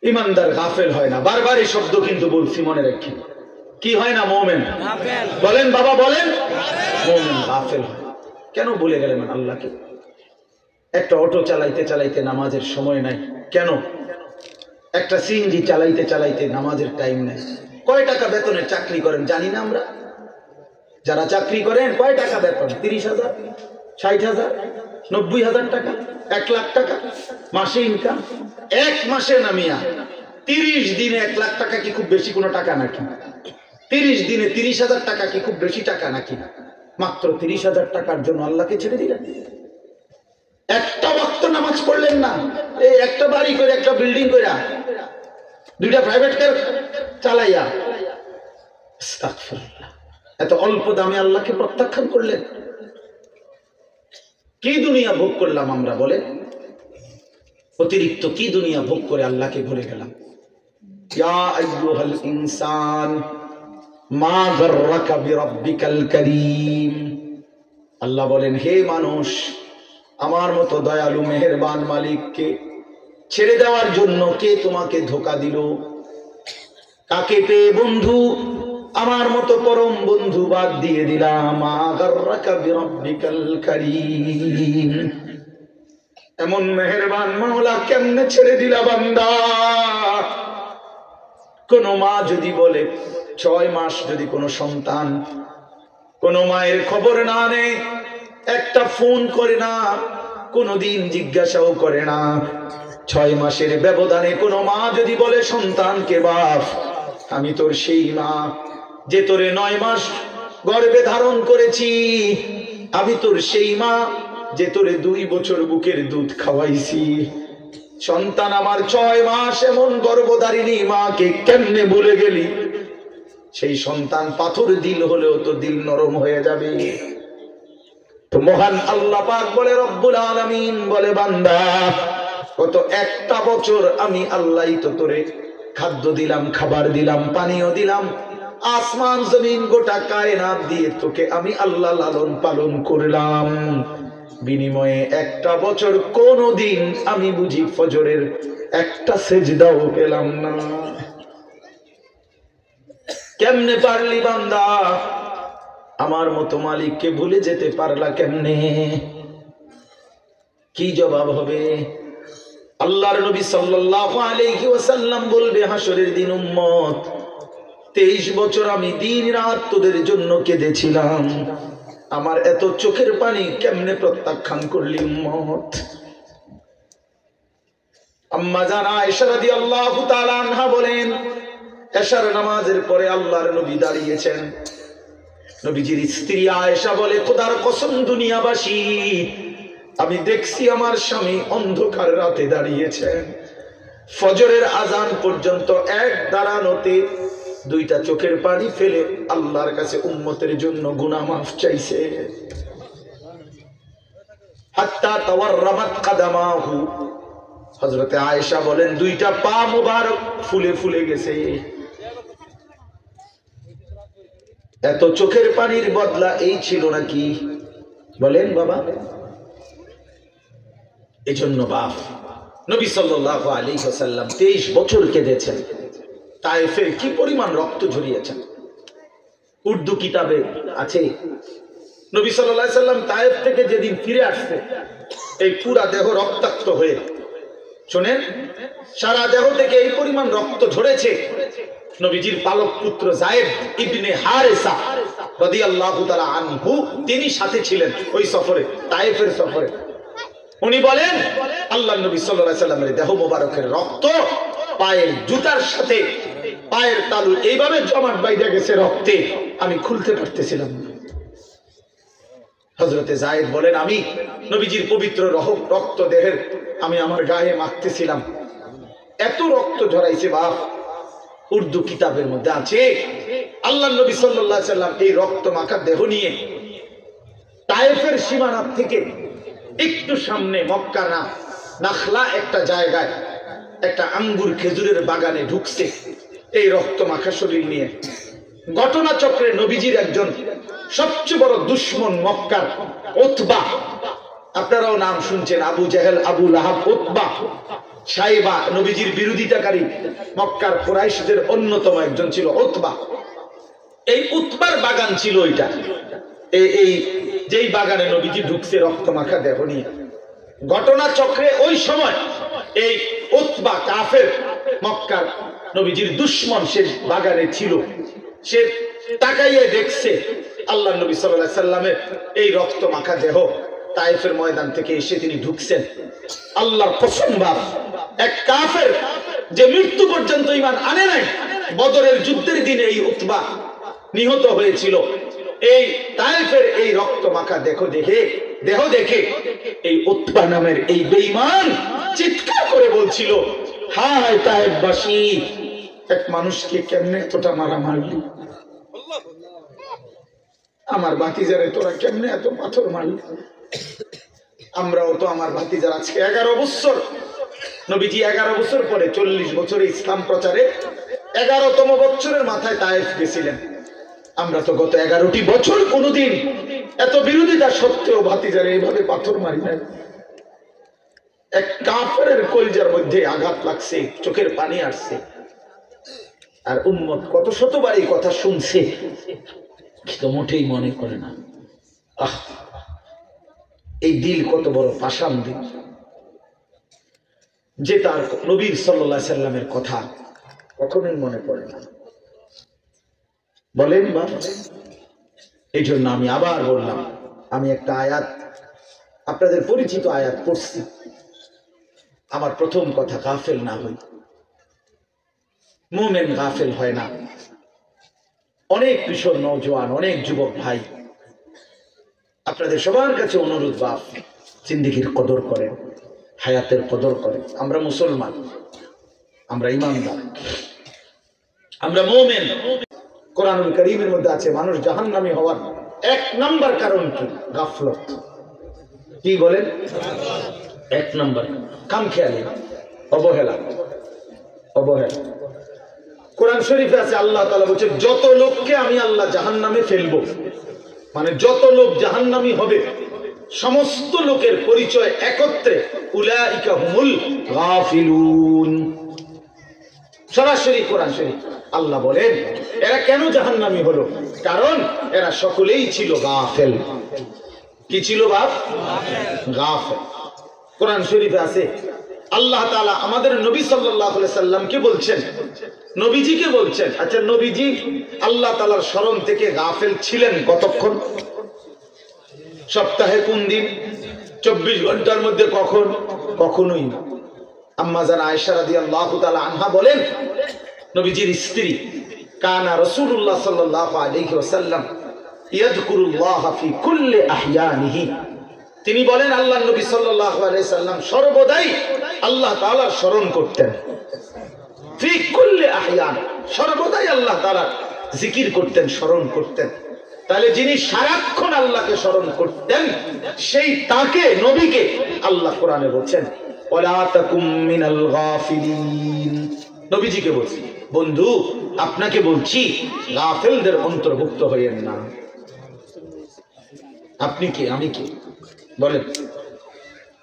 ইমানদার গাফেল হয় না। বারবার এই শব্দ কিন্তু বলছি, মনে রাখি। কি হয় না? মুমিন বলেন বাবা, বলেন মুমিন গাফেল হয়। কেন ভুলে গেলেন আল্লাহকে? একটা অটো চালাইতে চালাইতে নামাজের সময় নাই কেন? একটা সিএনজি চালাইতে চালাইতে নামাজের টাইম নাই। কয় টাকা বেতনের চাকরি করেন জানি না আমরা? যারা চাকরি করেন কয় টাকা বেতন? 30,000, 60,000, 90,000 টাকা, 1 লাখ টাকা মাসে ইনকাম। এক মাসে নামিয়া 30 দিনে 1 লাখ টাকা কি খুব বেশি কোনো টাকা নাকি? 30 দিনে 30,000 টাকা কি খুব বেশি টাকা নাকি? মাত্র 30,000 টাকার জন্য আল্লাহকে ছেড়ে দিলেন। একটা ওয়াক্ত নামাজ পড়লেন না, এই একটা বাড়ি করে, একটা বিল্ডিং করে, 2টা প্রাইভেট কার চালাইয়া, আস্তাগফিরুল্লাহ, এত অল্প দামে আল্লাহকে প্রত্যাখ্যান করলেন। কি দুনিয়া ভোগ করলাম আমরা বলে? অতিরিক্ত কি দুনিয়া ভোগ করে আল্লাহকে ভুলে গেলাম। ইয়া আইয়ুহাল ইনসান মা গাররাকা বিরাব্বিকাল কারীম। আল্লাহ বলেন, হে মানুষ, আমার মতো দয়ালু মেহেরবান মালিককে ছেড়ে দেওয়ার জন্য কে তোমাকে ধোঁকা দিল? কাকে পেয়ে বন্ধু আমার মতো পরম বন্ধু বাদ দিয়ে দিলাম? মা গাররাকা বিরাব্বিকাল কারীম। এমন মেহেরবান মাওলা কেমনে ছেড়ে দিলা বান্দা? কোন মা যদি বলে 6 মাস যদি কোনো সন্তান কোন মায়ের খবর না নেয়, একটা ফোন করে না, কোনদিন জিজ্ঞাসাও করে না, 6 মাসের ব্যবধানে কোনো মা যদি বলে সন্তানকে, বাপ আমি তোর সেই মা যে তোরে 9 মাস গর্ভে ধারণ করেছি, আমি তোর সেই মা যে তোরে 2 বছর বুকের দুধ খাওয়াইছি, সন্তান আমার 6 মাস এমন গর্ভধারিণী মাকে কেমনে ভুলে গেলি? সেই সন্তান পাথর দিল হলেও তো দিল নরম হয়ে যাবে। তো মহান আল্লাহ পাক বলে, রব্বুল আলামিন বলে, বান্দা কত একটা বছর আমি আল্লাহই তো তোরে খাদ্য দিলাম, খাবার দিলাম, পানীয় দিলাম, আসমান জমিন গোটা কায়নাত দিয়ে তোকে আমি আল্লাহ লালন পালন করলাম। বিনিময়ে একটা বছর কোনদিন আমি বুঝি ফজরের একটা সেজদাও পেলাম না। কেমনে পারলি বান্দা? আমার মতো মালিককে ভুলে যেতে পারলা কেমনে? কি জবাব হবে? আল্লাহর নবী সাল্লাল্লাহু আলাইহি ওয়াসাল্লাম বলবে হাসরের দিন, উম্মত 23 বছর আমি দিন রাত তোদের জন্য কেঁদেছিলাম, আমার এত চোখের পানি কেমনে প্রত্যাখ্যান করলি উম্মত? আম্মা জান আয়েশা রাদিয়াল্লাহু তাআলা আনহা বলেন, এশার নামাজের পরে আল্লাহর নবী দাঁড়িয়েছেন। নবীজির স্ত্রী আয়েশা বলে, খোদার কসম দুনিয়াবাসী, আমি দেখছি আমার স্বামী অন্ধকার রাতে দাঁড়িয়েছেন, ফজরের আজান পর্যন্ত এক দাঁড়ানোতে 2টা চোখের পানি ফেলে আল্লাহর কাছে উম্মতের জন্য গুনাহ মাফ চাইছে। হাত্তা তাওয়াররামাত কাদামাহু, হযরত আয়েশা বলেন 2টা পা মুবারক ফুলে ফুলে গেছে। এত চোখের পানির বদলা এই ছিল নাকি? বলেন বাবা। এজন্য বাপ নবী সাল্লাল্লাহু আলাইহি ওয়াসাল্লাম 23 বছর কেঁদেছেন। তায়েফে কি পরিমাণ রক্ত ঝরিয়েছেন, উর্দু কিতাবে আছে। নবী সাল্লাল্লাহু আলাইহি ওয়াসাল্লাম তায়েফ থেকে যেদিন ফিরে আসছে, এই পুরা দেহ রক্তাক্ত হয়ে, শুনেন, সারা দেহ থেকে এই পরিমাণ রক্ত ঝরেছে। নবীজির পালক পুত্র যায়েদ ইবনে হারেসা রাদিয়াল্লাহু তাআলা আনহু, তিনি সাথে ছিলেন ওই সফরে, তায়েফের সফরে। উনি বলেন, আল্লাহর নবী সাল্লাল্লাহু আলাইহি ওয়াসাল্লামের দেহ মোবারকের রক্ত পায়ের জুতার সাথে পায়ের তালু এইভাবে জমাট বাইধে গেছে রক্তে, আমি খুলতে পারতেছিলাম না। হযরতে যায়েদ বলেন, আমি নবীজির পবিত্র রক্ত দেহের আমি আমার গায়ে মাখতেছিলাম, এত রক্ত ঝরাইছে বাপ। উর্দু কিতাবের মধ্যে আছে, আল্লাহর নবী সাল্লাল্লাহু আলাইহি ওয়াসাল্লাম এই রক্ত মাখা দেহ নিয়ে তায়েফের সীমানা থেকে একটু সামনে মক্কা না নাখলা একটা জায়গায় একটা আঙ্গুর খেজুরের বাগানে ঢুকছে এই রক্ত মাখা শরীর নিয়ে। ঘটনাচক্রে নবীজির একজন সবচেয়ে বড় দুশমন মক্কার উতবা, আপনারাও নাম শুনছেন, আবু জাহেল, আবু লাহাব, উতবা, সাইবা নবীজির বিরোধিতাকারী মক্কার কুরাইশদের অন্যতম একজন ছিল উতবা। এই উতবার বাগান ছিল ওইটা, এই যেই বাগানে নবীজি ঢুকছে রক্তমাখা দেহ নিয়ে। ঘটনা চক্রে ওই সময় এই উতবা কাফের মক্কার নবীজির দুশমন সে বাগানে ছিল। সে তাকাইয়ে দেখছে আল্লাহ নবী সাল্লাল্লাহু আলাইহি সাল্লামের এই রক্তমাখা দেহ তায়েফের ময়দান থেকে এসে তিনি ঢুকছেন। আল্লাহর কসম বাপ, এক কাফের যে মৃত্যু পর্যন্ত ঈমান আনে নাই, বদরের যুদ্ধের দিনে এই উতবা নিহত হয়েছিল। এই তায়েফের এই রক্তমাখা দেহ দেখে এই উতবা নামের এই বেঈমান চিৎকার করে বলছিল, হায় তায়েফবাসী, এক মানুষকে কেমনে এতটা মারা মারলি, আমার ভাতিজারে তোরা কেমনে এত পাথর মারলি। আমরাও তো আমার ভাতিজার আজকে 11 বছর, নবীজি 11 বছর পরে 40 বছরে ইসলাম প্রচারে 11তম বছরের মাথায় তায়েফ গেছিলেন। আমরা তো গত 11টি বছর কোনদিন এত বিরোধিতা সত্ত্বেও ভাতিজারে এইভাবে পাথর মারি নাই। এক কাফেরের কলিজার মধ্যে আঘাত লাগছে, চোখের পানি আসছে, আর উম্মত কত শতবার এই কথা শুনছে কিন্তু মোটেই মনে করে না। আহ, এই দিল কত বড় পাষাণ দিল যে তার নবীর সাল্লাল্লাহু আলাইহি সাল্লামের কথা কখনোই মনে পড়ে না। বলেন বা, এই জন্য আমি আবার বললাম, আমি একটা আয়াত, আপনাদের পরিচিত আয়াত পড়ছি। আমার প্রথম কথা, গাফেল না হই। মুমিন গাফেল হয় না। অনেক কিশোর নওজোয়ান, অনেক যুবক ভাই, আপনাদের সবার কাছে অনুরোধ, বাপ জিন্দেগির কদর করেন, হায়াতের কদর করেন। আমরা মুসলমান, আমরা ইমানদার, আমরা মুমিন। কোরআনুল কারীমের মধ্যে আছে মানুষ জাহান্নামী হওয়ার 1 নাম্বার কারণ কি? গাফলত। কি বলেন? 1 নাম্বার খামখেয়ালি, অবহেলা। কোরআন শরীফে আছে, আল্লাহ তাআলা বলেছে, যত লোককে আমি আল্লাহ জাহান্নামে ফেলবো, মানে যত লোক জাহান্নামী হবে, সমস্ত লোকের পরিচয় একত্রে, উলাইকা হুমুল গাফিলুন। সরাসরি কোরআন শরীফ আল্লাহ বলেন এরা কেন জাহান্নামী হলো? কারণ এরা সকলেই ছিল গাফেল। কি ছিল বাপ? গাফেল। কোরআন শরীফে আছে, আল্লাহ তাআলা আমাদের নবী সাল্লাল্লাহু আলাইহি সাল্লামকে বলছেন, নবীজিকে বলছেন, আচ্ছা নবীজি আল্লাহ তাআলার স্মরণ থেকে গাফেল ছিলেন কতক্ষণ? সপ্তাহে কোন দিন? 24 ঘন্টার মধ্যে কখন? কখনোই না। আম্মা জান আয়েশা রাদিয়াল্লাহু তাআলা আনহা বলেন, নবীজির স্ত্রী, কানা রাসূলুল্লাহ সাল্লাল্লাহু আলাইহি ওয়াসাল্লাম ইয়াযকুরুল্লাহ ফি কুল্লি আহইয়ানিহি। তিনি বলেন আল্লাহর নবী সাল্লাল্লাহু আলাইহি সাল্লাম সর্বদাই আল্লাহ তাআলার স্মরণ করতেন। ফি কুল্লি আহইয়ান, সর্বদাই আল্লাহ তাআলার জিকির করতেন, স্মরণ করতেন। তাহলে যিনি সারাক্ষণ আল্লাহকে স্মরণ করতেন, সেই তাকে, নবীকে আল্লাহ কোরআনে বলছেন, ওয়ালা তাকুম মিনাল গাফিলিন। নবীজিকে বলছি, বন্ধু আপনাকে বলছি, গাফেলদের অন্তর্ভুক্ত হইয়েন না। আপনি কে, আমি কে বলেন?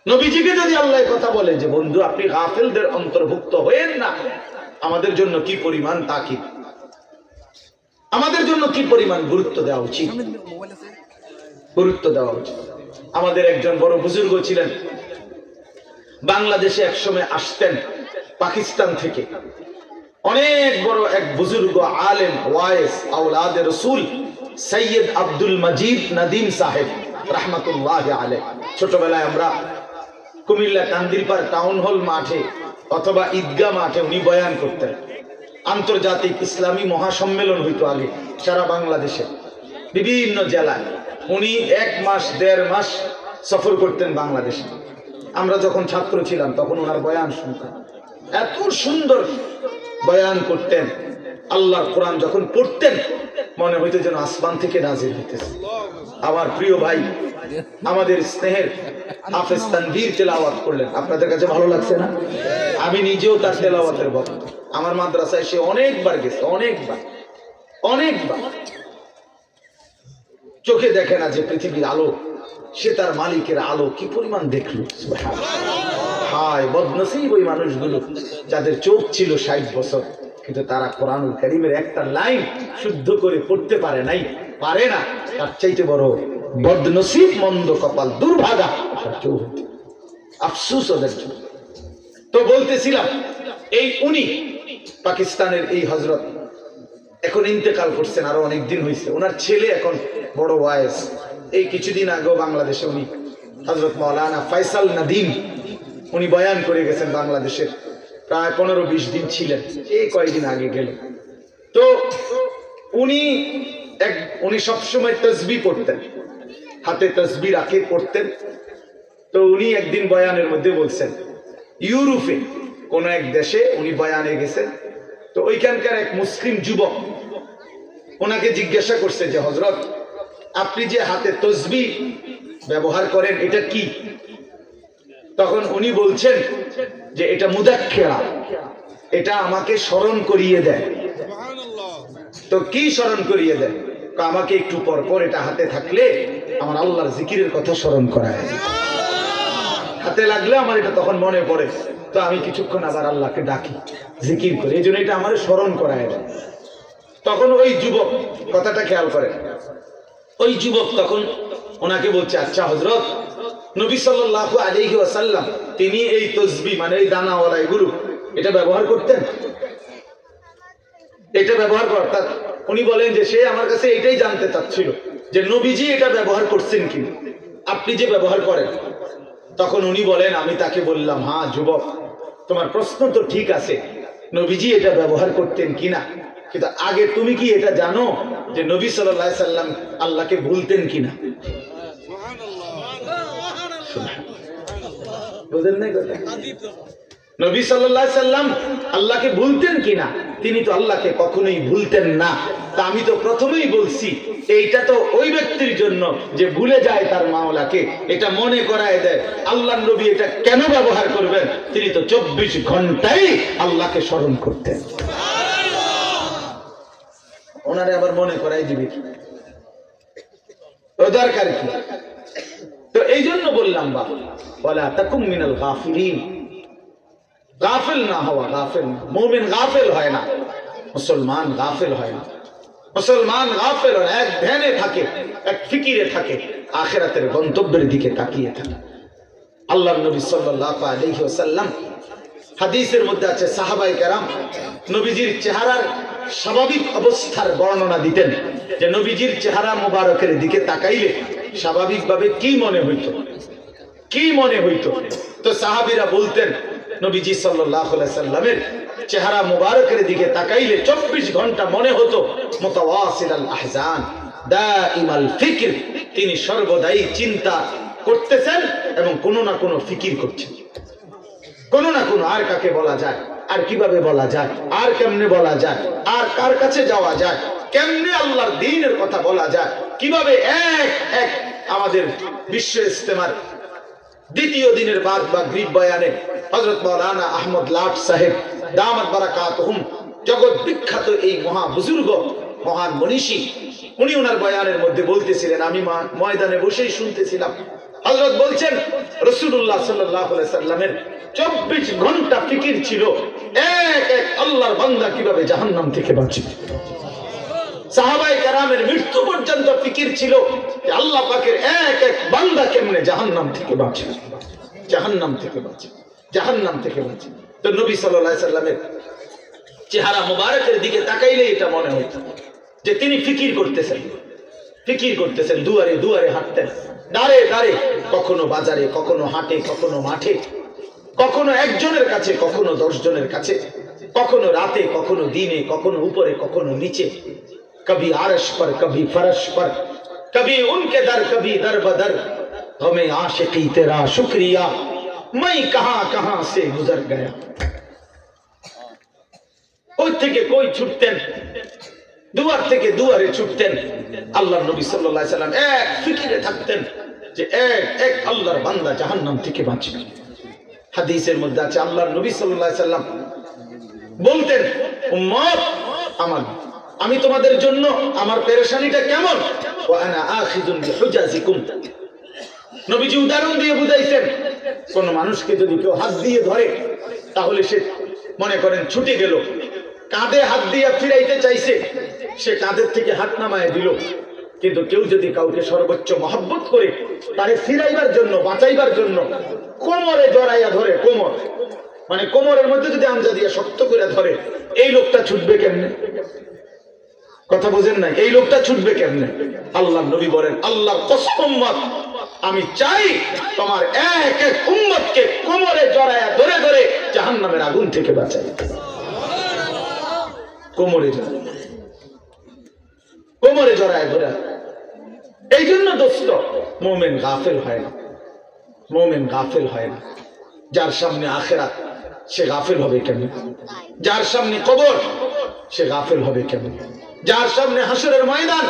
নবীজিকে যদি আল্লাহ কথা বলে যে বন্ধু আপনি গাফেলদের অন্তর্ভুক্ত হইয়েন না, আমাদের জন্য কি পরিমাণ তাকিদ, আমাদের জন্য কি পরিমাণ গুরুত্ব দেওয়া উচিত, গুরুত্ব দেওয়া উচিত। আমাদের একজন বড় বুজুর্গ ছিলেন, বাংলাদেশে একসময় আসতেন পাকিস্তান থেকে। অনেক বড় এক বুজুর্গ আলেম, ওয়াইস, আওলাদে রাসূল সৈয়দ আব্দুল মজিদ নদীম সাহেব রাহমাতুল্লাহি আলাইহি। ছোটবেলায় আমরা কুমিল্লা কান্দিরপাড় টাউন হল মাঠে অথবা ঈদগাহ মাঠে উনি বয়ান করতেন। আন্তর্জাতিক ইসলামী মহাসম্মেলন হইতো আগে সারা বাংলাদেশে, বিভিন্ন জেলায়। উনি 1 মাস 1.5 মাস সফর করতেন বাংলাদেশে। আমরা যখন ছাত্র ছিলাম তখন ওনার বয়ান শুনতাম, এত সুন্দর বয়ান করতেন। আল্লাহর কোরআন যখন পড়তেন মনে হইতো যেন আসমান থেকে নাজিল হইতেছে। আমার প্রিয় ভাই, আমাদের স্নেহের হাফেজ তানভীর তেলাওয়াত করলেন, আপনাদের কাছে ভালো লাগছে না? আমি নিজেও তার তেলাওয়াতের ভক্ত। আমার মাদ্রাসায় সে অনেকবার গেছে, অনেকবার। চোখে দেখে না যে পৃথিবীর আলো, সে তার মালিকের আলো কি পরিমাণ দেখলো। হায় বদনসিব ওই মানুষগুলো যাদের চোখ ছিল 60 বছর, কিন্তু তারা কোরআনুল কারীমের একটা লাইন শুদ্ধ করে পড়তে পারে নাই, পারে না। তার চাইতে বড় বদনসিব, মন্দ কপাল, দুর্ভাগা কেউ হতে। আফসোস ওদের জন্য। তো বলতেছিলাম, এই উনি পাকিস্তানের এই হযরত এখন ইন্তেকাল করছেন, আরো অনেক দিন হয়েছে। ওনার ছেলে এখন বড় ওয়াইজ। এই কিছুদিন আগেও বাংলাদেশে উনি হযরত মাওলানা ফয়সাল নদীম উনি বয়ান করে গেছেন বাংলাদেশের, প্রায় 15-20 দিন ছিলেন, এই কয়েকদিন আগে গেলেন। তো উনি সবসময় তসবিহ পড়তেন, হাতে তসবিহ রাখে পড়তেন। তো উনি একদিন বয়ানের মধ্যে বলছেন, ইউরোপে কোন এক দেশে উনি বয়ানে গেছেন। তো ওইখানকার এক মুসলিম যুবক ওনাকে জিজ্ঞাসা করছে যে হযরত, আপনি যে হাতে তসবিহ ব্যবহার করেন এটা কি? তখন উনি বলছেন যে এটা মুদাক্কিরা, এটা আমাকে স্মরণ করিয়ে দেয়। তো কি স্মরণ করিয়ে দেয়? আমাকে একটু পর পর এটা হাতে থাকলে আমার আল্লাহর জিকিরের কথা স্মরণ করায়, হাতে লাগলে আমার এটা তখন মনে পড়ে, তো আমি কিছুক্ষণ আবার আল্লাহকে ডাকি, জিকির করি, এই জন্য এটা আমার স্মরণ করায় দেয়। তখন ওই যুবক, কথাটা খেয়াল করে, ওই যুবক তখন ওনাকে বলছে, আচ্ছা হযরত, নবী সাল্লাল্লাহু আলাইহি ওয়াসাল্লাম তিনি এই তসবিহ মানে এই দানাওয়ালা এগুলো এটা ব্যবহার করতেন, এটা ব্যবহার করতেন। উনি বলেন যে সে আমার কাছে এটাই জানতে চাচ্ছিল যে নবীজি এটা ব্যবহার করছেন কি, আপনি যে ব্যবহার করেন। তখন উনি বলেন, আমি তাকে বললাম, হ্যাঁ যুবক, তোমার প্রশ্ন তো ঠিক আছে, নবীজি এটা ব্যবহার করতেন কিনা, কিন্তু আগে তুমি কি এটা জানো যে নবী সাল্লাল্লাহু আলাইহি সাল্লাম আল্লাহকে ভুলতেন কিনা? বুঝলেন না কথা? নবী সাল্লাল্লাহু আলাইহি সাল্লাম আল্লাহকে ভুলতেন কিনা? তিনি তো আল্লাহকে কখনোই ভুলতেন না। তা আমি তো প্রথমেই বলছি, এইটা তো ওই ব্যক্তির জন্য যে ভুলে যায় তার মাওলাকে, এটা মনে করায় দেয়। আল্লাহর নবী এটা কেন ব্যবহার করবেন? তিনি তো 24 ঘন্টাই আল্লাহকে স্মরণ করতেন। ওনারে আবার মনে করাই দিবি, ও দরকার কি? তো এই জন্য বললাম, বাবা ওয়ালা তাকুম মিনাল গাফিলিন, গাফিল না হওয়া, গাফিল মুমিন গাফিল হয় না, মুসলমান গাফিল হয় না। মুসলমান গাফিল হয়, এক ধ্যানে থাকে, এক ফিকিরে থাকে, আখিরাতের গন্তব্যের দিকে তাকিয়ে থাকে। আল্লাহর নবী সাল্লাল্লাহু আলাইহি ওয়াসাল্লাম হাদিসের মধ্যে আছে, সাহাবায়ে কেরাম নবীজির চেহারার স্বাভাবিক অবস্থার বর্ণনা দিতেন, যে নবীজির চেহারা মোবারকের দিকে তাকাইলে স্বাভাবিকভাবে কি মনে হইতো, কি মনে হইতো। তো সাহাবীরা বলতেন, নবীজি সাল্লাল্লাহু আলাইহি সাল্লামের চেহারা মোবারকের দিকে তাকাইলে 24 ঘন্টা মনে হতো মুতাওয়াসিলাল আহজান দাইমাল ফিকর, তিনি সর্বদাই চিন্তা করতেছেন এবং কোনো না কোনো ফিকির করছেন, কোনো না কোনো, আর কাকে বলা যায়, আর কিভাবে বলা যায়, আর কেমনে বলা যায়, আর কার কাছে যাওয়া যায়, কেমনে আল্লাহর দ্বীনের কথা বলা যায়, কিভাবে এক এক আমাদের বিশ্ব ইস্তেমার দ্বিতীয় দিনের বাদ বা গ্রিব বয়ানে হযরত মাওলানা আহমদ লাট সাহেব দামাত বারাকাতুহুম, জগৎ বিখ্যাত এই মহা বুজুর্গ, মহান মনীষী, উনি ওনার বয়ানের মধ্যে বলতেছিলেন, আমি ময়দানে বসেই শুনতেছিলাম, হযরত বলছেন রাসূলুল্লাহ সাল্লাল্লাহু আলাইহি সাল্লামের 24 ঘন্টা ফিকির ছিল এক এক আল্লাহর বান্দা কিভাবে জাহান্নাম থেকে বাঁচবে। সাহাবায়ে কেরামের মৃত্যু পর্যন্ত ফিকির ছিল যে আল্লাহ পাকের এক এক বান্দা কেমনে জাহান্নাম থেকে বাঁচে, জাহান্নাম থেকে বাঁচে, জাহান্নাম থেকে বাঁচে। তো নবী সাল্লাল্লাহু আলাইহি সাল্লামের চেহারা মোবারকের দিকে তাকাইলে এটা মনে হতো যে তিনি ফিকির করতেছেন, ফিকির করতেছেন, দুয়ারে দুয়ারে হাঁটতেন, দাঁড়ে দাঁড়ে, কখনো বাজারে, কখনো হাটে, কখনো মাঠে, কখনো একজনের কাছে, কখনো 10 জনের কাছে, কখনো রাতে, কখনো দিনে, কখনো উপরে, কখনো নিচে, कभी आरश पर, कभी फरश पर, कभी उनके दर, कभी दर बदर, हमें आशिकी तेरा शुक्रिया, मैं कहां कहां से गुजर गया। ওই থেকে কই ছুটতেন, দুয়ার থেকে দুয়ারে ছুটতেন। আল্লাহর নবী সাল্লাল্লাহু আলাইহি সাল্লাম এক ফিকিরে থাকতেন যে এক এক আল্লাহর বান্দা জাহান্নাম থেকে বাঁচবে। হাদিসের মধ্যে আছে, আল্লাহর নবী সাল্লাল্লাহু আলাইহি সাল্লাম বলতেন, উম্মত আমার, আমি তোমাদের জন্য আমার পেরেশানিটা কেমন, ওয়া আনা আখিযুন বিহুজাজিকুম। নবীজি উদাহরণ দিয়ে বুঝাইছেন কোন মানুষকে যদি কেউ হাত দিয়ে ধরে তাহলে সে মনে করেন ছুটে গেল, কাঁধে হাত দিয়ে ফিরাইতে চাইছে, সে কাঁধের থেকে হাত নামায় দিল। কিন্তু কেউ যদি কাউকে সর্বোচ্চ মহব্বত করে তারে ফিরাইবার জন্য, বাঁচাইবার জন্য কোমরে জড়াইয়া ধরে, কোমর মানে কোমরের মধ্যে যদি আঞ্জা দিয়ে শক্ত করে ধরে, এই লোকটা ছুটবে কেমনে? কথা বোঝেন নাই? এই লোকটা ছুটবে কেমনে? আল্লাহ নবী বলেন, আল্লাহ কসম, আমি চাই তোমার এক এক উম্মতকে কোমরে জড়ায়া ধরে ধরে জাহান্নামের আগুন থেকে বাঁচাই। কোমরে জড়ায়, কোমরে জড়ায় ধরে। এই জন্য দোস্ত, মুমিন গাফেল হয় না, মুমিন গাফেল হয় না। যার সামনে আখিরাত সে গাফেল হবে কেন? যার সামনে কবর সে গাফেল হবে কেন? যার সামনে হাসরের ময়দান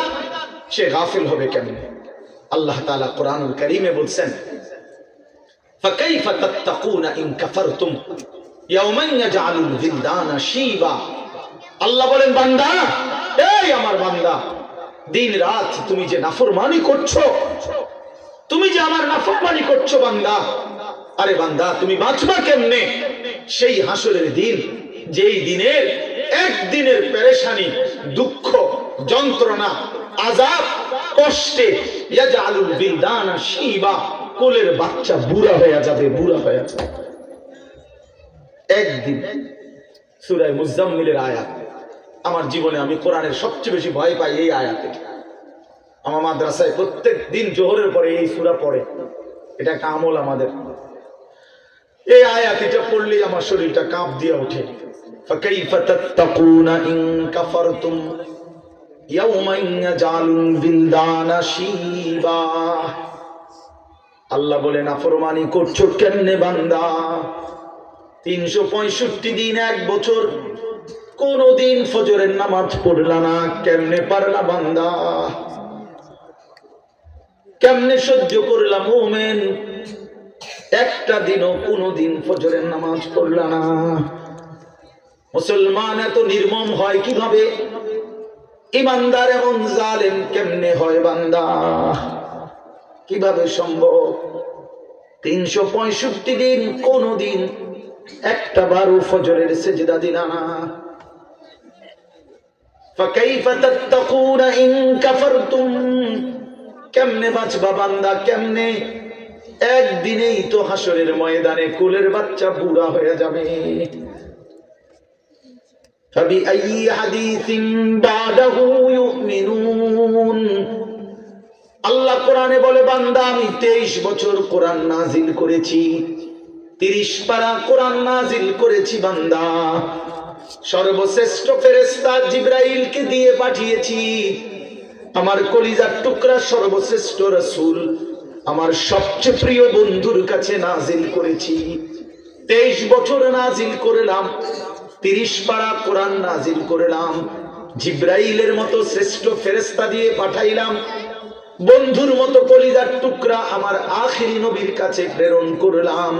সে গাফেল হবে কেন? আল্লাহ তাআলা কোরআনুল কারীমে বলছেন, ফাকাইফা তাত্তাকুনা ইন কাফারতুম ইয়াওমান ইয়াজআলুল বিলদানা শিবা। আল্লাহ বলেন, বান্দা, এই আমার বান্দা, দিন রাত তুমি যে নাফরমানি করছো, তুমি যে আমার নাফরমানি করছো বান্দা, আরে বান্দা তুমি বাঁচবা কেমনে সেই হাসরের দিন, যেই দিনের একদিনের পেরেশানি, দুঃখ, যন্ত্রণা, আযাব, কষ্টে ইয়াজআলুল বিলদানা শিবা, কোলের বাচ্চা বুড়া হয়ে যাবে, বুড়া হয়ে যাবে। একদিন। সূরা মুজাম্মিলের আয়াত। আমার জীবনে আমি কোরআনের সবচেয়ে বেশি ভয় পাই এই আয়াতে। আমার মাদ্রাসায় প্রত্যেক দিন জোহরের পরে এই সূরা পড়ে, এটা একটা আমল আমাদের। এই আয়াতটা পড়লেই আমার শরীরটা কাঁপ দিয়ে ওঠে। ফাকাইফা তাত্তাকুনা ইন কাফারতুম ইয়াওমান ইয়াজআলুল বিলদানা শিবা। আল্লাহ বলেন, নাফরমানি করছো কেমনে বান্দা? 365 দিন, এক বছর কোনদিন ফজরের নামাজ পড়লা না, কেমনে পারলা বান্দা? কেমনে সহ্য করলা মুমিন? একটা দিনও কোনদিন ফজরের নামাজ পড়লা না। মুসলমান এত নির্মম হয় কিভাবে? ইমানদার এমন জালেম কেমনে হয় বান্দা? কিভাবে সম্ভব? 365 দিন কোনদিন একটা বারও ফজরের সিজদা দিলা না। ফাকাইফা তাত্তাকুনা ইন কাফারতুম, কেমনে বাঁচবা বান্দা, কেমনে? একদিনেই তো হাসরের ময়দানে কোলের বাচ্চা বুড়া হয়ে যাবে। ফাবিআইয়ি হাদিসিন বাদাহু ইউমিনুন। আল্লাহ কোরআনে বলে, বান্দা আমি 23 বছর কোরআন নাজিল করেছি, 30 পারা কোরআন নাজিল করেছি বান্দা। সর্বশ্রেষ্ঠ ফেরেশতা জিবরাইলকে দিয়ে পাঠিয়েছি। আমার কলিজার টুকরা সর্বশ্রেষ্ঠ রাসূল, আমার সবচেয়ে প্রিয় বন্ধুর কাছে নাজিল করেছি। 23 বছর নাজিল করলাম, 30 পারা কোরআন নাজিল করলাম। জিবরাইলের মতো শ্রেষ্ঠ ফেরেশতা দিয়ে পাঠাইলাম। বন্ধুর মতো কলিজার টুকরা আমার আখিরি নবীর কাছে প্রেরণ করলাম।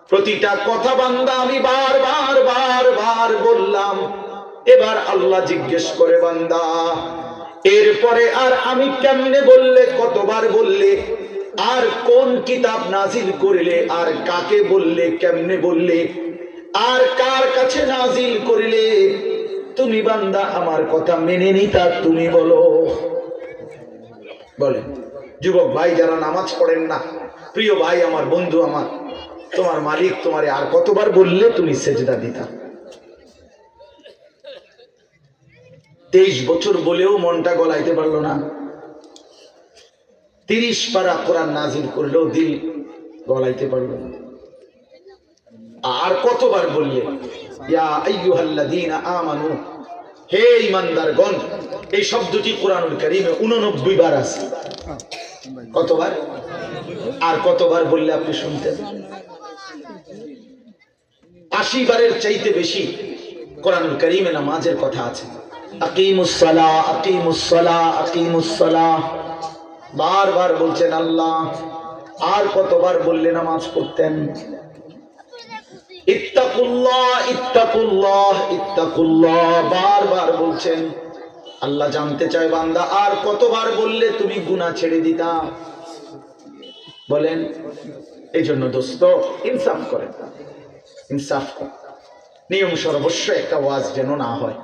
প্রতিটা কথা বান্দা আমি বারবার বারবার বললাম। এবার আল্লাহ জিজ্ঞেস করে, বান্দা এরপরে আর আমি কেমনে বললে, কতবার বললে, আর কোন কিতাব নাজিল করলে, আর কাকে বললে, কেমনে বললে, আর কার কাছে নাজিল করলে? তুমি বান্দা আমার কথা মেনে নিতা, তুমি বলো। বলেন যুবক ভাই যারা নামাজ পড়েন না, প্রিয় ভাই আমার, বন্ধু আমার, তোমার মালিক তোমারে আর কতবার বললে তুমি সেজদা দিতা? 23 বছর বলেও মনটা গলাইতে পারলো না। 30 পারা কোরআন নাজিল করলেও দিল গলাইতে পারলো না। আর কতবার বললে ইয়া আইয়ুহাল্লাযীনা আমানু, হে ঈমানদারগণ। এই শব্দটি কোরআনুল কারীমে 89 বার আছে। কতবার? আর কতবার বললে আপনি শুনতেন? 80 বারের চাইতে বেশি কোরআনুল কারীমে নামাজের কথা আছে। আকিমুস সালাহ, আকিমুস সালাহ, আকিমুস সালাহ বারবার বলছেন আল্লাহ। আর কতবার বললে নামাজ পড়তেন? ইত্তাকুল্লাহ, ইত্তাকুল্লাহ, ইত্তাকুল্লাহ বারবার বলছেন। আল্লাহ জানতে চায়, বান্দা আর কতবার বললে তুমি গুনাহ ছেড়ে দিতা? বলেন এই জন্য দোস্ত ইনসাফ করেন, ইনসাফ করেন। নিয়ম সর্বস্ব একটা ওয়াজ যেন না হয়,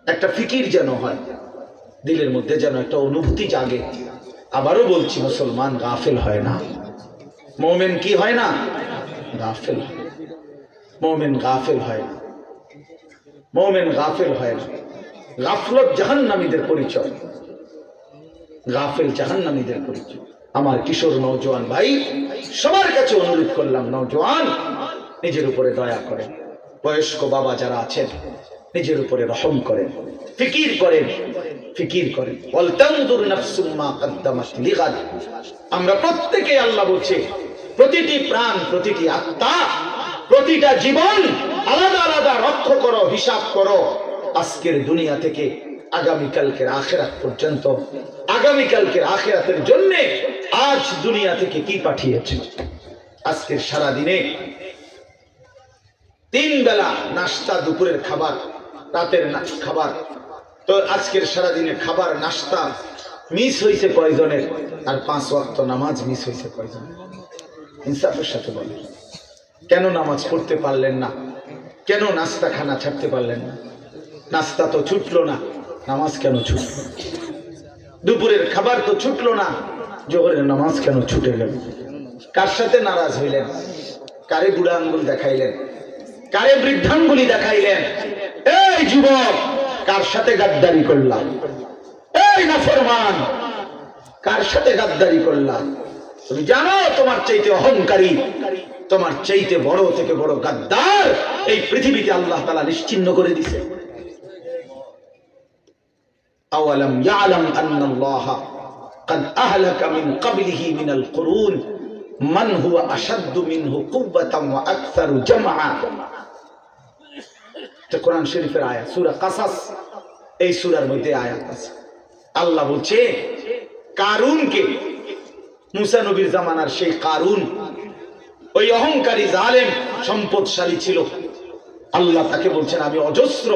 একটা ফিকির যেন হয়, দিলের মধ্যে যেন একটা অনুভূতি জাগে। আবারও বলছি, মুসলমান গাফেল হয় না, মুমিন কি হয় না? গাফেল। মুমিন গাফেল হয় না, মুমিন গাফেল হয় না। গাফলত জাহান্নামীদের পরিচয়, গাফেল জাহান্নামীদের পরিচয়। আমার কিশোর নওজোয়ান ভাই, সবার কাছে অনুরোধ করলাম, নওজোয়ান নিজের উপরে দয়া করেন, বয়স্ক বাবা যারা আছেন নিজের উপরে রহম করেন, ফিকির করেন, ফিকির করেন। ওয়ালতানজুর নাফসুম মা কদ্দামাত লিগাদ। আমরা প্রত্যেকে, আল্লাহ বলছে, প্রতিটি প্রাণ, প্রতিটি আত্মা, প্রতিটা জীবন আলাদা আলাদা লক্ষ্য করো, হিসাব করো। আজকের দুনিয়া থেকে আগামীকালকের আখিরাত পর্যন্ত, আগামীকালকের আখিরাতের জন্য আজ দুনিয়া থেকে কি পাঠিয়েছে। আজকের সারা দিনে 3 বেলা নাস্তা, দুপুরের খাবার, রাতের খাবার, তো আজকের সারা দিনের খাবার নাস্তা মিস হয়েছে কয়জনের? আর 5 ওয়াক্ত নামাজ মিস হয়েছে কয়জনের? ইনসাফের সাথে বলেন, কেন নামাজ পড়তে পারলেন না? কেন নাস্তা খানা ছাড়তে পারলেন না? নাস্তা তো ছুটলো না, নামাজ কেন ছুটলো? দুপুরের খাবার তো ছুটলো না, জোহরের নামাজ কেন ছুটে গেল? কার সাথে নারাজ হইলেন? কারে বুড়া আঙ্গুল দেখাইলেন? কারে বৃদ্ধাঙ্গুলি দেখাইলেন? এই যুবক, কার সাথে গাদ্দারি করলাম? এই নাফরমান, কার সাথে গাদ্দারি করলাম? তুমি জানো তোমার চাইতে অহংকারী, তোমার চাইতে বড় থেকে বড় গাদ্দার এই পৃথিবীতে আল্লাহ তাআলা নিশ্চিহ্ন করে দিয়েছে। আওয়ালাম ইয়ালাম আন্নাল্লাহ قد أهلك من قبله من القرون من هو أشد منه قوة وأكثر جمعا। এটা কোরআন শরীফের আয়াত, সূরা কাসাস, এই সূরার মধ্যে আয়াত আছে। আল্লাহ বলছে, কারুনকে, মুসা নবীর জামানার সেই কারুন, ওই অহংকারী জালেম সম্পদশালী ছিল। আল্লাহ তাকে বলছেন, আমি অজস্র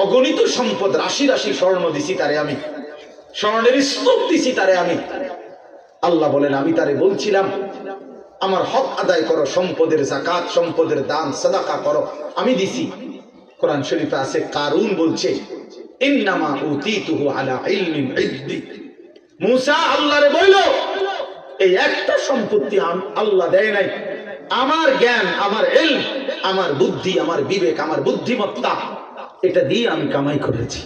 অগণিত সম্পদ, রাশি রাশি স্বর্ণ দিছি তারে, আমি স্বর্ণের স্তূপ দিছি তারে আমি। আল্লাহ বলেন, আমি তারে বলছিলাম আমার হক আদায় করো, সম্পদের যাকাত, সম্পদের দান, সাদাকা করো, আমি দিছি। কোরআন শরীফে আছে, কারুন বলছে, ইন্নামা উতীতুহু আলা ইলমিন ইনদি। মুসা আল্লাহরে বলল, এই একটা সম্পত্তি আল্লাহ দেয় নাই, আমার জ্ঞান, আমার ইলম, আমার বুদ্ধি, আমার বিবেক, আমার বুদ্ধিমত্তা, এটা দিয়ে আমি কামাই করেছি।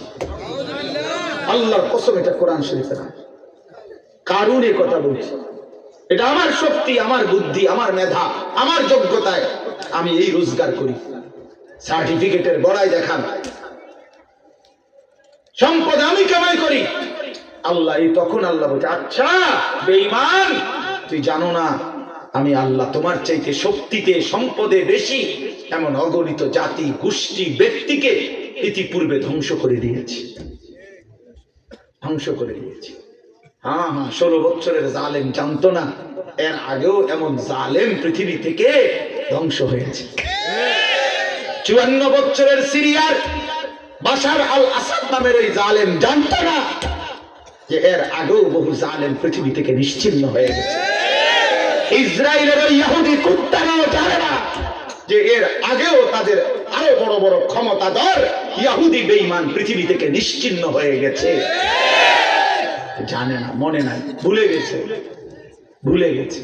আল্লাহর কসম, এটা কোরআন শরীফে না, কারুন এই কথা বলছে, এটা আমার শক্তি, আমার বুদ্ধি, আমার মেধা, আমার যোগ্যতায় আমি এই রোজগার করি। সার্টিফিকেটের বড়াই দেখান, সম্পদ আমি কামাই করি। আল্লাহ, এই তখন আল্লাহ বলছে, আচ্ছা বেঈমান, তুই জানো না আমি আল্লাহ তোমার চাইতে শক্তিতে, সম্পদে বেশি এমন অগণিত জাতি, গোষ্ঠী, ব্যক্তিকে ইতিপূর্বে ধ্বংস করে দিয়েছি, ধ্বংস করে দিয়েছি। হ্যাঁ হ্যাঁ, 16 বছরের জালেম জানতো না এর আগেও এমন জালেম পৃথিবী থেকে ধ্বংস হয়েছে। 54 বছরের সিরিয়ার বাশার আল আসাদ নামের ওই জালেম জানতো না যে এর আগেও বহু জালেম পৃথিবী থেকে নিশ্চিহ্ন হয়ে গেছে। ইসরায়েলের ওই ইহুদি কুত্তারাও জানে না যে এর আগেও তাদের আরো বড় বড় ক্ষমতাধর ইহুদি বেঈমান পৃথিবী থেকে নিশ্চিহ্ন হয়ে গেছে। জানে না, মনে নাই, ভুলে গেছে, ভুলে গেছে,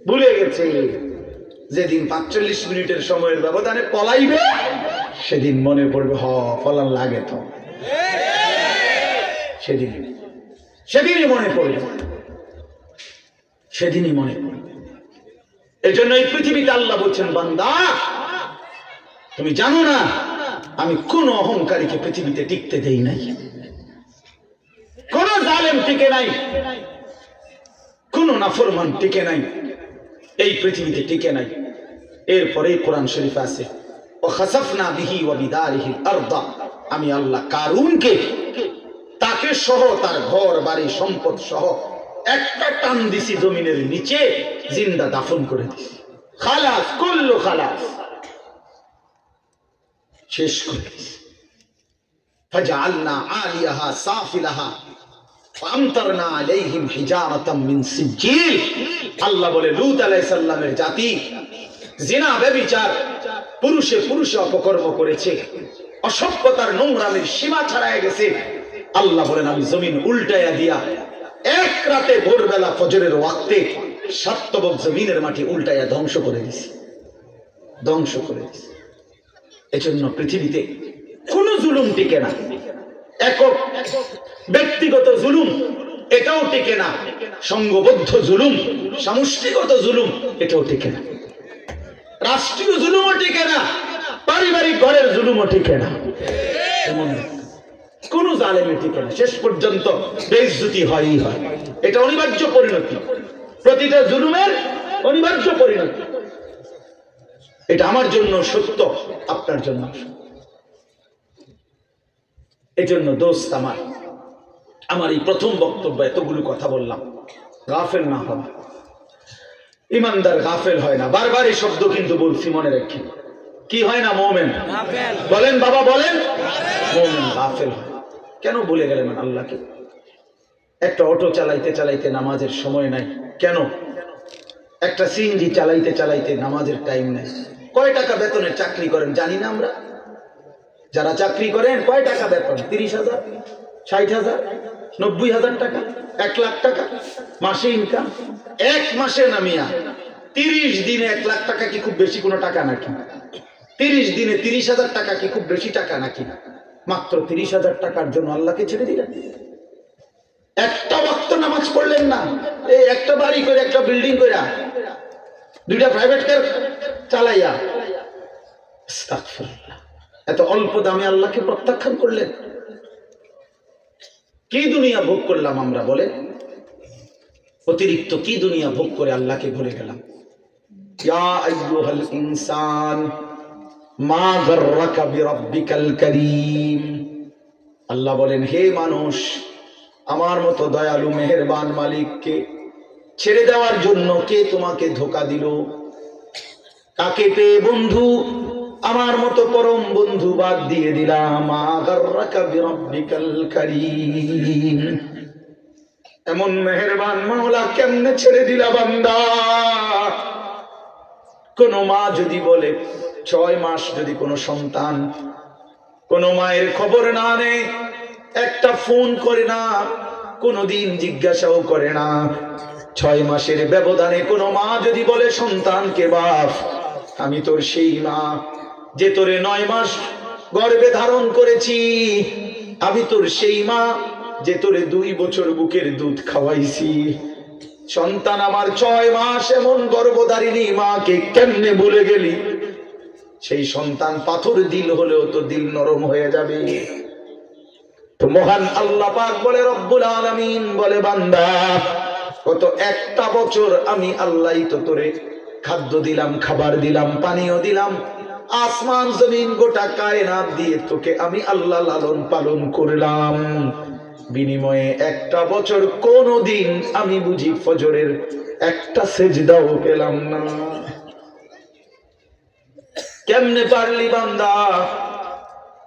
ভুলে গেছে। যেদিন 45 মিনিটের সময়ের ব্যবধানে পলাইবে, সেদিন মনে পড়বে, হ পলান লাগে তো, সেদিনই মনে পড়বে, সেদিনই মনে পড়বে। এই জন্য এই পৃথিবীতে আল্লাহ বলছেন, বান্দা তুমি জানো না আমি কোন অহংকারীকে পৃথিবীতে টিকতে দেই নাই, কোন জালেম টিকে নাই, কোন নাফরমান টিকে নাই, এই পৃথিবীতে টিকে নাই। এরপরে কোরআন শরীফ আছে, ওয়াখাসাফনা বিহি ওয়া বিদারিহিল আরদা, আমি আল্লাহ কারুনকে, তাকে সহ, তার ঘর বাড়ি সম্পদ সহ একটা টান দিছি জমিনের নিচে, জিন্দা দাফন করে দিছি। খালাস, কুল্লু খালাস, শেষ করে দিছি। ফাজআলনা আলিয়াহা সাফিলাহা ফামতারনা আলাইহিম হিজারাতাম মিন সিজিল। আল্লাহ বলে লূত আলাইহিস সালামের জাতি জিনা ব্যভিচার পুরুষে পুরুষে অপকর্ম করেছে, অসভ্যতার নোংরামির সীমা ছাড়ায় গেছে। আল্লাহ বলেন আমি জমিন উল্টায়া দিয়া এক রাতে ভোরবেলা ফজরের ওয়াক্তে সাতবক জমিনের মাটি উল্টায়া ধ্বংস করে দিছি, ধ্বংস করে দিছি। এজন্য পৃথিবীতে কোন জুলুম টিকে না, একক ব্যক্তিগত জুলুম এটাও টিকে না, সংঘবদ্ধ জুলুম, সামষ্টিগত জুলুম এটাও টিকে না, রাষ্ট্রীয় জুলুমও টিকে না, পারিবারিক ঘরের জুলুমও টিকে না, এমন কোন জালেমে টিকে না। শেষ পর্যন্ত বেইজ্জতি হয়ই হয়, এটা অনিবার্য পরিণতি, প্রতিটা জুলুমের অনিবার্য পরিণতি। এটা আমার জন্য সত্য, আপনার জন্য। এই জন্য দোস্ত আমার এই প্রথম বক্তব্য এতগুলো কথা বললাম, গাফেল না হওয়া, ইমানদার গাফেল হয় না। বারবার এই শব্দ কিন্তু বলছি, মনে রাখি, কি হয় না? মুমিন বলেন, বাবা বলেন, মুমিন গাফেল হয়। কেন ভুলে গেলেন আল্লাহকে? একটা অটো চালাইতে চালাইতে নামাজের সময় নাই কেন? একটা সিএনজি চালাইতে চালাইতে নামাজের টাইম নাই। কয় টাকা বেতনের চাকরি করেন জানি না আমরা? যারা চাকরি করেন কয় টাকা বেতন? 30,000, 60,000, 90,000 টাকা, 1 লাখ টাকা মাসে ইনকাম। এক মাসে নামিয়া 30 দিনে 1 লাখ টাকা কি খুব বেশি কোনো টাকা নাকি? 30 দিনে 30,000 টাকা কি খুব বেশি টাকা নাকি? মাত্র 30,000 টাকার জন্য আল্লাহকে ছেড়ে দিলেন। একটা ওয়াক্ত নামাজ পড়লেন না, এই একটা বাড়ি করে, একটা বিল্ডিং করে, 2টা প্রাইভেট কার চালাইয়া, আস্তাগফিরুল্লাহ, এত অল্প দামে আল্লাহকে প্রত্যাখ্যান করলেন। কি দুনিয়া ভোগ করলাম আমরা বলে? অতিরিক্ত কি দুনিয়া ভোগ করে আল্লাহকে ভুলে গেলাম। ইয়া আইয়ুহাল ইনসান মা গাররাকা বিরাব্বিকাল কারীম। আল্লাহ বলেন, হে মানুষ, আমার মতো দয়ালু মেহেরবান মালিককে ছেড়ে দেওয়ার জন্য কে তোমাকে ধোঁকা দিল? কাকে পেয়ে বন্ধু আমার মতো পরম বন্ধু বাদ দিয়ে দিলাম? মা গাররাকা বিরাব্বিকাল কারীম। এমন মেহেরবান মাওলা কেমনে ছেড়ে দিলা বান্দা? কোন মা যদি বলে 6 মাস যদি কোনো সন্তান কোন মায়ের খবর না নেয়, একটা ফোন করে না, কোনদিন জিজ্ঞাসাও করে না, 6 মাসের ব্যবধানে কোনো মা যদি বলে সন্তানকে, বাপ আমি তোর সেই মা যে তোরে 9 মাস গর্ভে ধারণ করেছি, আমি তোর সেই মা যে তোরে 2 বছর বুকের দুধ খাওয়াইছি। সন্তান আমার 6 মাস এমন গর্ভধারিণী মাকে কেমনে ভুলে গেলি? সেই সন্তান পাথর দিল হলেও তো দিল নরম হয়ে যাবে। তো মহান আল্লাহ পাক বলে, রব্বুল আলামিন বলে, বান্দা কত একটা বছর আমি আল্লাহই তো তোরে খাদ্য দিলাম, খাবার দিলাম, পানীয় দিলাম, আসমান জমিন গোটা কায়নাত দিয়ে তোকে আমি আল্লাহ লালন পালন করলাম। বিনিময়ে একটা বছর কোনদিন আমি বুঝি ফজরের একটা সেজদাও পেলাম না। কেমনে পারলি বান্দা?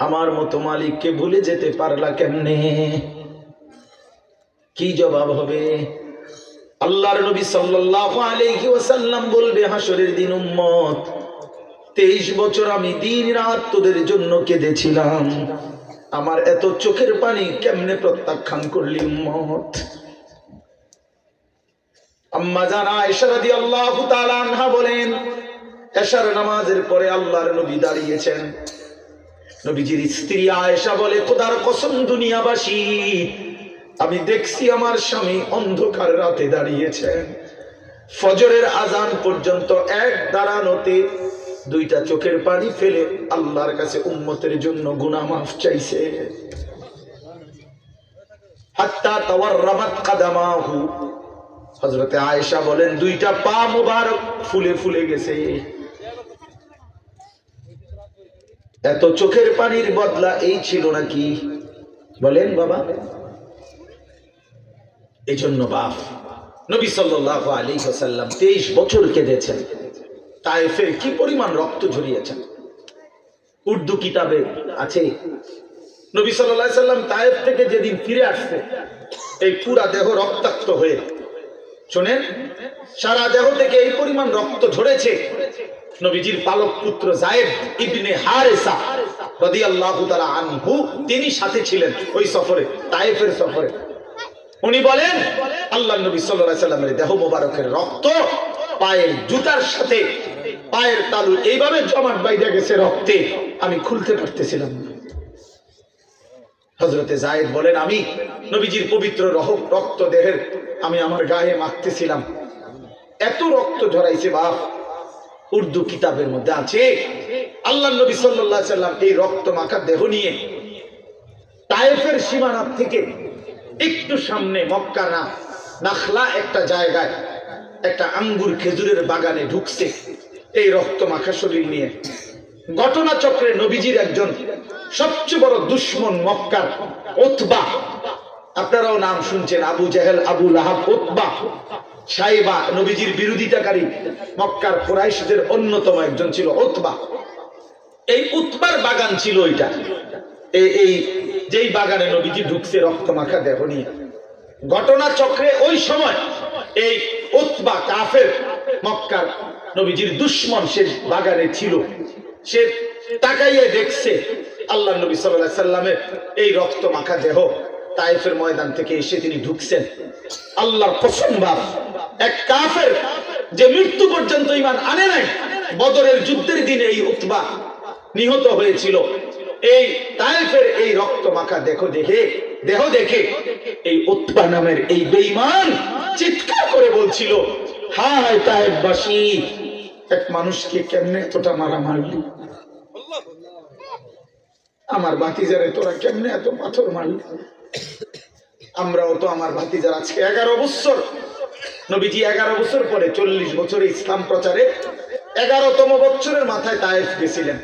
আমার মতো মালিককে ভুলে যেতে পারলা কেমনে? কি জবাব হবে? আল্লাহর নবী সাল্লাল্লাহু আলাইহি ওয়াসাল্লাম বলবে হাসরের দিন, উম্মত 23 বছর আমি দিন রাত তোদের জন্য কেঁদেছিলাম, আমার এত চোখের পানি কেমনে প্রত্যাখ্যান করলি উম্মত? আম্মা জান আয়েশা রাদিয়াল্লাহু তাআলা আনহা বলেন, এশার নামাজের পরে আল্লাহর নবী দাঁড়িয়েছেন। নবীজির স্ত্রী আয়েশা বলে, খোদার কসম দুনিয়াবাসী, আমি দেখছি আমার স্বামী অন্ধকার রাতে দাঁড়িয়েছেন, ফজরের আজান পর্যন্ত এক দাঁড়ানোতে 2টা চোখের পানি ফেলে আল্লাহর কাছে উম্মতের জন্য গুনাহ মাফ চাইছে। হাত্তা তাওয়াররামাত কাদামাহু, হযরতে আয়েশা বলেন 2টা পা মুবারক ফুলে ফুলে গেছে। এত চোখের পানির বদলা এই ছিল নাকি? বলেন বাবা। এই জন্য বাপ নবী সাল্লাল্লাহু আলাইহি ওয়াসাল্লাম 23 বছর কেঁদেছেন। তায়েফের কি পরিমাণ রক্ত ঝরিয়েছেন, উর্দু কিতাবে আছে। নবী সাল্লাল্লাহু আলাইহি ওয়াসাল্লাম তায়েফ থেকে যেদিন ফিরে আসছে, এই পুরা দেহ রক্তাক্ত হয়ে, শোনেন, সারা দেহ থেকে এই পরিমাণ রক্ত ঝরেছে। নবীজির পালক পুত্র যায়েদ ইবনে হারেসা রাদিয়াল্লাহু তাআলা আনহু তিনি সাথে ছিলেন ওই সফরে, তায়েফের সফরে। উনি বলেন আল্লাহর নবী সাল্লাল্লাহু আলাইহি সাল্লামের দেহ মোবারকের রক্ত পায়ের জুতার সাথে পায়ের তালু এইভাবে জমাট বাইধা গেছে রক্তে, আমি খুলতে পারতেছিলাম না। হযরতে যায়েদ বলেন আমি নবীজির পবিত্র রক্ত দেহের আমি আমার গায়ে মাখতেছিলাম, এত রক্ত ঝরাইছে বাপ। উর্দু কিতাবের মধ্যে আছে আল্লাহর নবী সাল্লাল্লাহু আলাইহি সাল্লাম এই রক্ত মাখা দেহ নিয়ে তায়েফের সীমানা থেকে একটু সামনে মক্কা না নাখলা একটা জায়গায় একটা আঙ্গুর খেজুরের বাগানে ঢুকছে এই রক্ত মাখা শরীর নিয়ে। ঘটনাচক্রে নবীজির একজন সবচেয়ে বড় দুশমন মক্কার উতবা, আপনারাও নাম শুনছেন, আবু জেহেল, আবু লাহাব, উতবা, সাইবা, নবীজির বিরোধিতাকারী মক্কার কুরাইশদের অন্যতম একজন ছিল উতবা। এই উতবার বাগান ছিল ওইটা, এই যেই বাগানে নবীজি ঢুকছে রক্ত মাখা দেহ নিয়ে। ঘটনাচক্রে ওই সময় এই উতবা কাফের মক্কার নবীজির দুশমন সে বাগানে ছিল। সে তাকাইয়ে দেখছে আল্লাহ নবী সাল্লাল্লাহু আলাইহি সাল্লামের এই রক্ত মাখা দেহ তায়েফের ময়দান থেকে এসে তিনি ঢুকছেন। আল্লাহর কসম বাপ, এক কাফের যে মৃত্যু পর্যন্ত ঈমান আনে নাই, বদরের যুদ্ধের দিনে এই উতবা নিহত হয়েছিল। এই তায়েফের এই রক্ত মাখা দেহ দেখে এই উতবা নামের এই বেঈমান চিৎকার করে বলছিল, হায় তায়েফবাসী, এক মানুষকে কেমনে এতটা মারা মারলি, আমার ভাতিজারে তোরা কেমনে এত পাথর মারলি। আমরাও তো আমার ভাতিজার আজকে 11 বছর, নবীজি 11 বছর পরে 40 বছরে ইসলাম প্রচারে 11তম বছরের মাথায় তায়েফ গেছিলেন।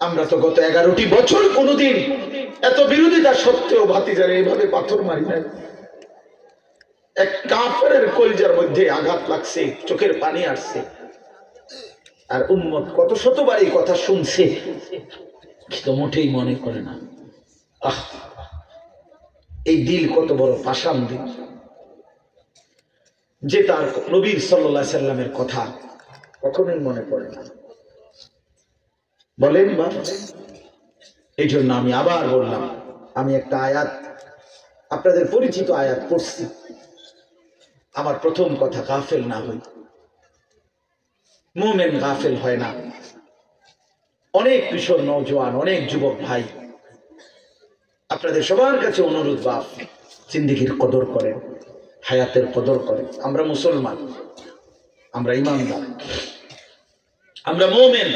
আমরা তো গত 11টি বছর কোনোদিন এত বিরোধিতা সত্ত্বেও ভাতিজারে এইভাবে পাথর মারি নাই। এক কাফেরের কলিজার মধ্যে আঘাত লাগছে, চোখের পানি আসছে, আর উম্মত কত শতবার এই কথা শুনছে কিন্তু মোটেই মনে করে না। আহ, এই দিল কত বড় পাষাণ দিল যে তার নবীর সাল্লাল্লাহু আলাইহি সাল্লামের কথা কখনোই মনে পড়ে না। বলেন বা, এই জন্য আমি আবার বললাম, আমি একটা আয়াত আপনাদের পরিচিত আয়াত পড়ছি। আমার প্রথম কথা, গাফেল না হই। মুমিন গাফেল হয় না। অনেক কিশোর নওজোয়ান, অনেক যুবক ভাই, আপনাদের সবার কাছে অনুরোধ বাপ, জিন্দেগির কদর করেন, হায়াতের কদর করেন। আমরা মুসলমান, আমরা ঈমানদার, আমরা মুমিন।